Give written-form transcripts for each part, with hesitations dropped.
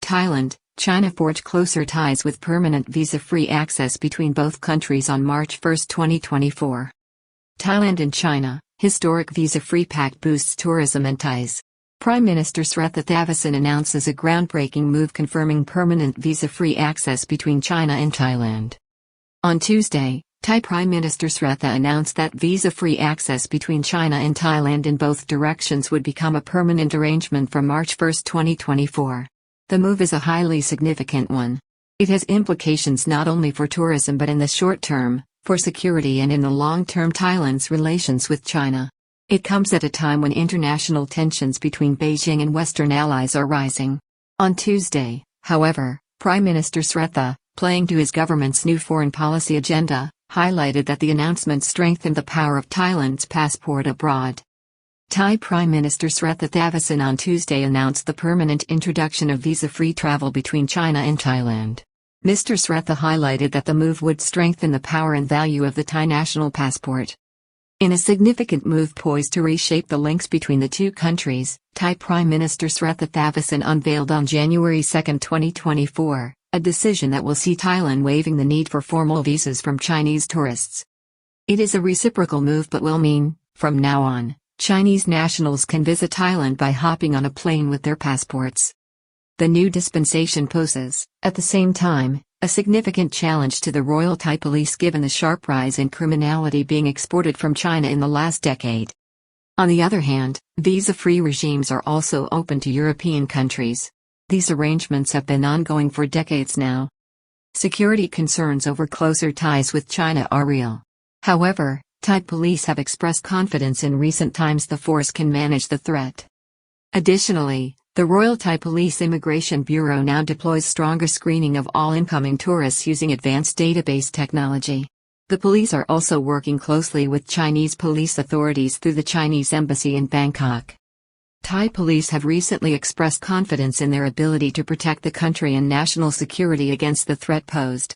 Thailand, China forged closer ties with permanent visa-free access between both countries on March 1, 2024. Thailand and China, historic visa-free pact boosts tourism and ties. Prime Minister Srettha Thavisin announces a groundbreaking move confirming permanent visa-free access between China and Thailand. On Tuesday, Thai Prime Minister Srettha announced that visa-free access between China and Thailand in both directions would become a permanent arrangement from March 1, 2024. The move is a highly significant one. It has implications not only for tourism but in the short term, for security and in the long term Thailand's relations with China. It comes at a time when international tensions between Beijing and Western allies are rising. On Tuesday, however, Prime Minister Srettha, playing to his government's new foreign policy agenda, highlighted that the announcement strengthened the power of Thailand's passport abroad. Thai Prime Minister Srettha Thavisin on Tuesday announced the permanent introduction of visa-free travel between China and Thailand. Mr. Srettha highlighted that the move would strengthen the power and value of the Thai national passport. In a significant move poised to reshape the links between the two countries, Thai Prime Minister Srettha Thavisin unveiled on January 2, 2024, a decision that will see Thailand waiving the need for formal visas from Chinese tourists. It is a reciprocal move but will mean, from now on, Chinese nationals can visit Thailand by hopping on a plane with their passports. The new dispensation poses, at the same time, a significant challenge to the Royal Thai Police given the sharp rise in criminality being exported from China in the last decade. On the other hand, visa-free regimes are also open to European countries. These arrangements have been ongoing for decades now. Security concerns over closer ties with China are real. However, Thai police have expressed confidence in recent times the force can manage the threat. Additionally, the Royal Thai Police Immigration Bureau now deploys stronger screening of all incoming tourists using advanced database technology. The police are also working closely with Chinese police authorities through the Chinese embassy in Bangkok. Thai police have recently expressed confidence in their ability to protect the country and national security against the threat posed.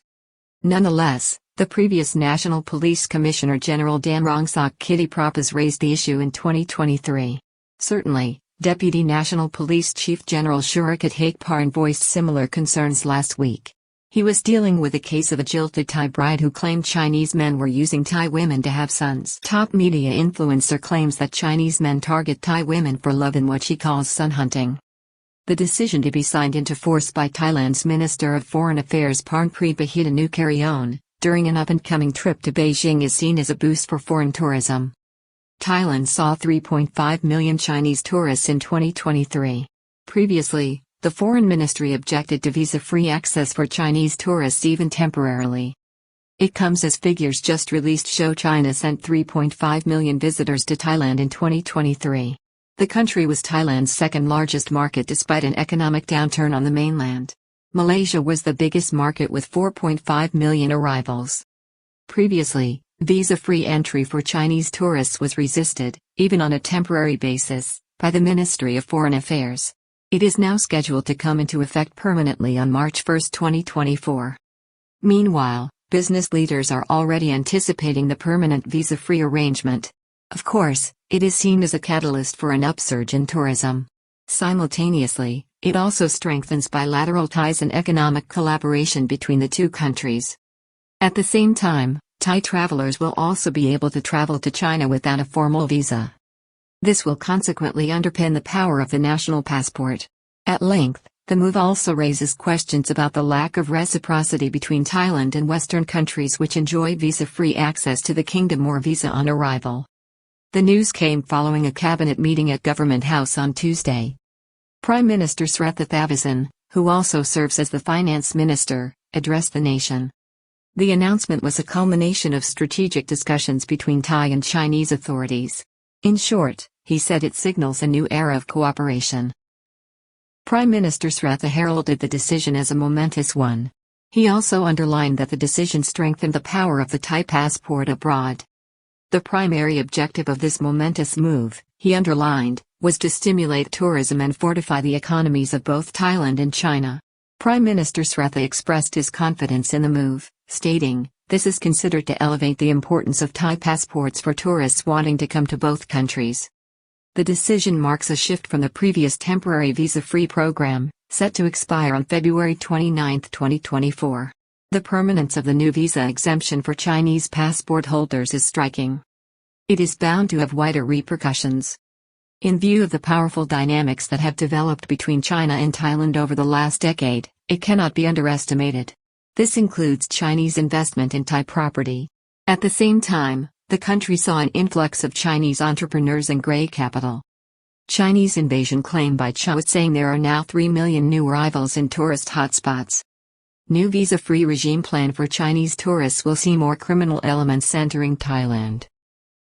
Nonetheless, the previous National Police Commissioner General Damrongsak Kittiprap has raised the issue in 2023. Certainly, Deputy National Police Chief General Srettha Thavisin voiced similar concerns last week. He was dealing with a case of a jilted Thai bride who claimed Chinese men were using Thai women to have sons. Top media influencer claims that Chinese men target Thai women for love in what she calls son hunting. The decision to be signed into force by Thailand's Minister of Foreign Affairs Parnpree Bahiddha-Nukarayon, during an up-and-coming trip to Beijing is seen as a boost for foreign tourism. Thailand saw 3.5 million Chinese tourists in 2023. Previously, the Foreign Ministry objected to visa-free access for Chinese tourists even temporarily. It comes as figures just released show China sent 3.5 million visitors to Thailand in 2023. The country was Thailand's second-largest market despite an economic downturn on the mainland. Malaysia was the biggest market with 4.5 million arrivals. Previously, visa-free entry for Chinese tourists was resisted, even on a temporary basis, by the Ministry of Foreign Affairs. It is now scheduled to come into effect permanently on March 1, 2024. Meanwhile, business leaders are already anticipating the permanent visa-free arrangement. Of course, it is seen as a catalyst for an upsurge in tourism. Simultaneously, it also strengthens bilateral ties and economic collaboration between the two countries. At the same time, Thai travelers will also be able to travel to China without a formal visa. This will consequently underpin the power of the national passport. At length, the move also raises questions about the lack of reciprocity between Thailand and Western countries which enjoy visa-free access to the kingdom or visa on arrival. The news came following a cabinet meeting at Government House on Tuesday. Prime Minister Srettha Thavisin, who also serves as the finance minister, addressed the nation. The announcement was a culmination of strategic discussions between Thai and Chinese authorities. In short, he said it signals a new era of cooperation. Prime Minister Srettha heralded the decision as a momentous one. He also underlined that the decision strengthened the power of the Thai passport abroad. The primary objective of this momentous move, he underlined, was to stimulate tourism and fortify the economies of both Thailand and China. Prime Minister Srettha expressed his confidence in the move, stating, "This is considered to elevate the importance of Thai passports for tourists wanting to come to both countries." The decision marks a shift from the previous temporary visa-free program, set to expire on February 29, 2024. The permanence of the new visa exemption for Chinese passport holders is striking. It is bound to have wider repercussions. In view of the powerful dynamics that have developed between China and Thailand over the last decade, it cannot be underestimated. This includes Chinese investment in Thai property. At the same time, the country saw an influx of Chinese entrepreneurs and grey capital. Chinese invasion claim by China saying there are now 3 million new arrivals in tourist hotspots. New visa-free regime plan for Chinese tourists will see more criminal elements entering Thailand.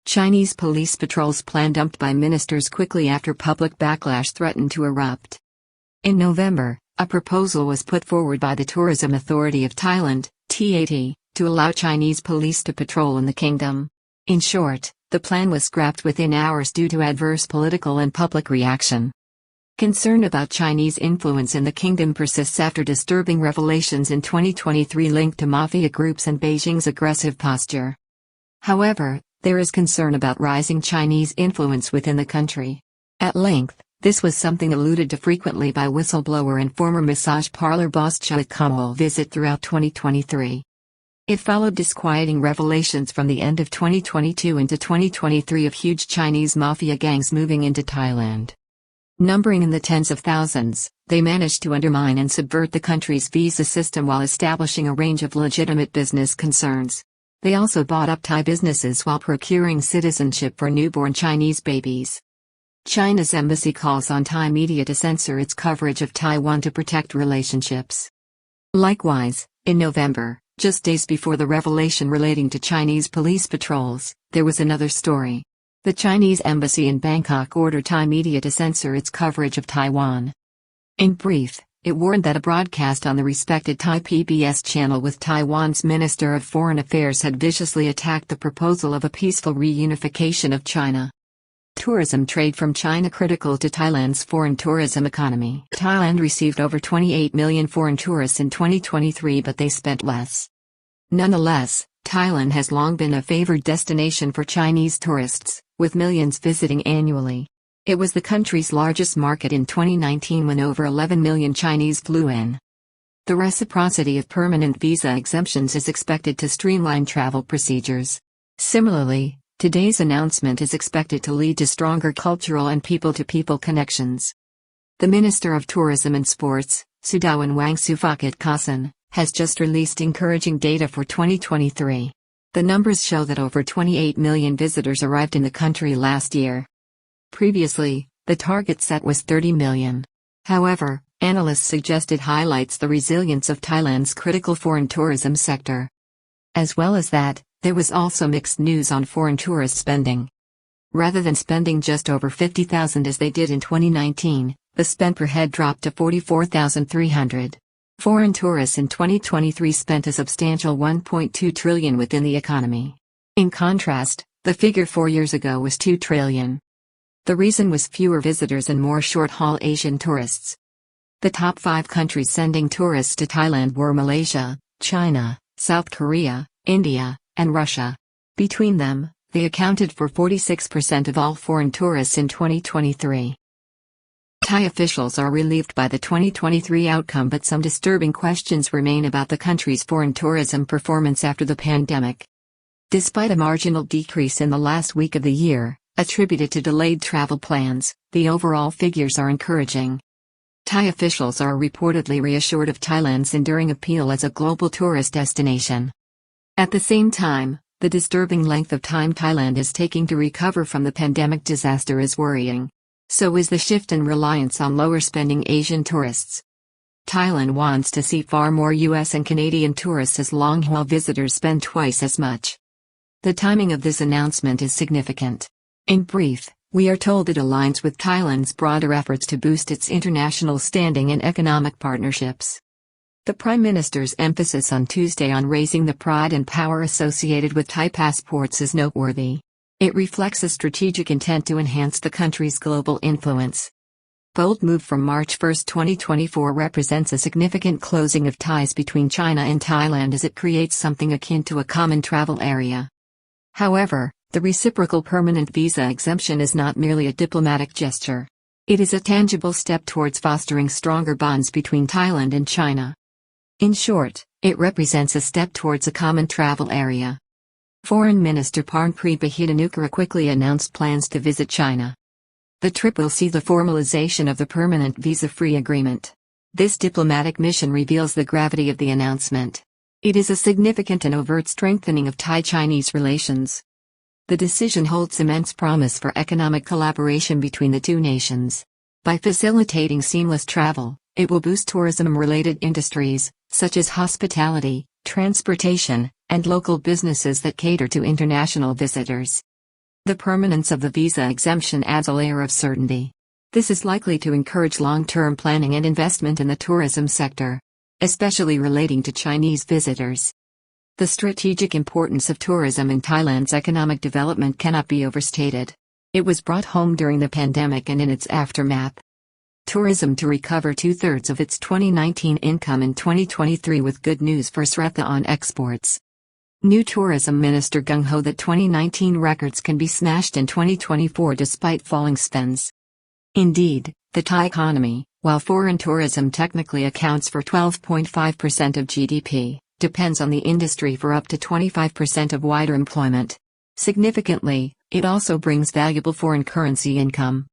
Chinese police patrols plan dumped by ministers quickly after public backlash threatened to erupt. In November, a proposal was put forward by the Tourism Authority of Thailand, TAT, to allow Chinese police to patrol in the kingdom. In short, the plan was scrapped within hours due to adverse political and public reaction. Concern about Chinese influence in the kingdom persists after disturbing revelations in 2023 linked to mafia groups and Beijing's aggressive posture. However, there is concern about rising Chinese influence within the country. At length, this was something alluded to frequently by whistleblower and former massage parlor boss Chua Kamal visit throughout 2023. It followed disquieting revelations from the end of 2022 into 2023 of huge Chinese mafia gangs moving into Thailand. Numbering in the tens of thousands, they managed to undermine and subvert the country's visa system while establishing a range of legitimate business concerns. They also bought up Thai businesses while procuring citizenship for newborn Chinese babies. China's embassy calls on Thai media to censor its coverage of Taiwan to protect relationships. Likewise, in November, just days before the revelation relating to Chinese police patrols, there was another story. The Chinese embassy in Bangkok ordered Thai media to censor its coverage of Taiwan. In brief, it warned that a broadcast on the respected Thai PBS channel with Taiwan's Minister of Foreign Affairs had viciously attacked the proposal of a peaceful reunification of China. Tourism trade from China critical to Thailand's foreign tourism economy. Thailand received over 28 million foreign tourists in 2023, but they spent less. Nonetheless, Thailand has long been a favored destination for Chinese tourists, with millions visiting annually. It was the country's largest market in 2019 when over 11 million Chinese flew in. The reciprocity of permanent visa exemptions is expected to streamline travel procedures. Similarly, today's announcement is expected to lead to stronger cultural and people-to-people connections. The Minister of Tourism and Sports, Sudawan Wangsufakat Kasan, has just released encouraging data for 2023. The numbers show that over 28 million visitors arrived in the country last year. Previously, the target set was 30 million. However, analysts suggest it highlights the resilience of Thailand's critical foreign tourism sector. As well as that, there was also mixed news on foreign tourist spending. Rather than spending just over 50,000 as they did in 2019, the spend per head dropped to 44,300. Foreign tourists in 2023 spent a substantial 1.2 trillion within the economy. In contrast, the figure 4 years ago was 2 trillion. The reason was fewer visitors and more short-haul Asian tourists. The top 5 countries sending tourists to Thailand were Malaysia, China, South Korea, India, and Russia. Between them, they accounted for 46% of all foreign tourists in 2023. Thai officials are relieved by the 2023 outcome, but some disturbing questions remain about the country's foreign tourism performance after the pandemic. Despite a marginal decrease in the last week of the year, attributed to delayed travel plans, the overall figures are encouraging. Thai officials are reportedly reassured of Thailand's enduring appeal as a global tourist destination. At the same time, the disturbing length of time Thailand is taking to recover from the pandemic disaster is worrying. So is the shift in reliance on lower-spending Asian tourists. Thailand wants to see far more US and Canadian tourists as long-haul visitors spend twice as much. The timing of this announcement is significant. In brief, we are told it aligns with Thailand's broader efforts to boost its international standing and economic partnerships. The Prime Minister's emphasis on Tuesday on raising the pride and power associated with Thai passports is noteworthy. It reflects a strategic intent to enhance the country's global influence. Bold move from March 1, 2024 represents a significant closing of ties between China and Thailand as it creates something akin to a common travel area. However, the reciprocal permanent visa exemption is not merely a diplomatic gesture. It is a tangible step towards fostering stronger bonds between Thailand and China. In short, it represents a step towards a common travel area. Foreign Minister Parnpree Bahiddha-Nukara quickly announced plans to visit China. The trip will see the formalization of the permanent visa-free agreement. This diplomatic mission reveals the gravity of the announcement. It is a significant and overt strengthening of Thai-Chinese relations. The decision holds immense promise for economic collaboration between the two nations. By facilitating seamless travel, it will boost tourism-related industries, such as hospitality, transportation, and local businesses that cater to international visitors. The permanence of the visa exemption adds a layer of certainty. This is likely to encourage long-term planning and investment in the tourism sector, especially relating to Chinese visitors. The strategic importance of tourism in Thailand's economic development cannot be overstated. It was brought home during the pandemic and in its aftermath. Tourism to recover two-thirds of its 2019 income in 2023 with good news for Srettha on exports. New Tourism Minister gung ho that 2019 records can be smashed in 2024 despite falling spends. Indeed, the Thai economy, while foreign tourism technically accounts for 12.5% of GDP, depends on the industry for up to 25% of wider employment. Significantly, it also brings valuable foreign currency income.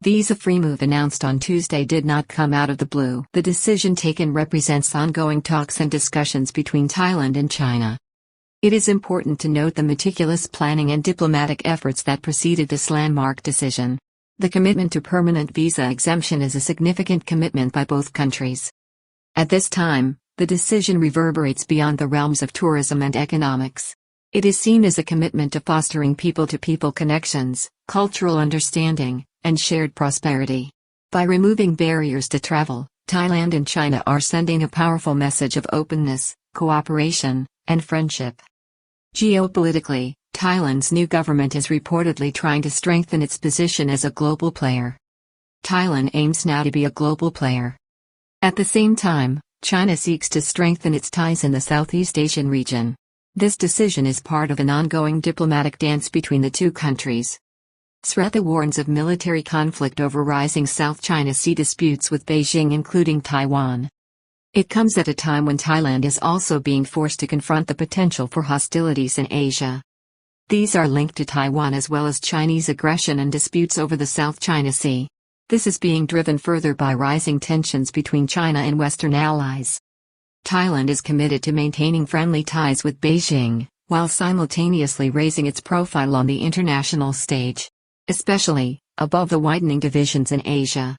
Visa-free move announced on Tuesday did not come out of the blue. The decision taken represents ongoing talks and discussions between Thailand and China. It is important to note the meticulous planning and diplomatic efforts that preceded this landmark decision. The commitment to permanent visa exemption is a significant commitment by both countries. At this time, the decision reverberates beyond the realms of tourism and economics. It is seen as a commitment to fostering people-to-people connections, cultural understanding, and shared prosperity. By removing barriers to travel, Thailand and China are sending a powerful message of openness, cooperation, and friendship. Geopolitically, Thailand's new government is reportedly trying to strengthen its position as a global player. Thailand aims now to be a global player. At the same time, China seeks to strengthen its ties in the Southeast Asian region. This decision is part of an ongoing diplomatic dance between the two countries. Srettha warns of military conflict over rising South China Sea disputes with Beijing, including Taiwan. It comes at a time when Thailand is also being forced to confront the potential for hostilities in Asia. These are linked to Taiwan as well as Chinese aggression and disputes over the South China Sea. This is being driven further by rising tensions between China and Western allies. Thailand is committed to maintaining friendly ties with Beijing, while simultaneously raising its profile on the international stage, especially above the widening divisions in Asia.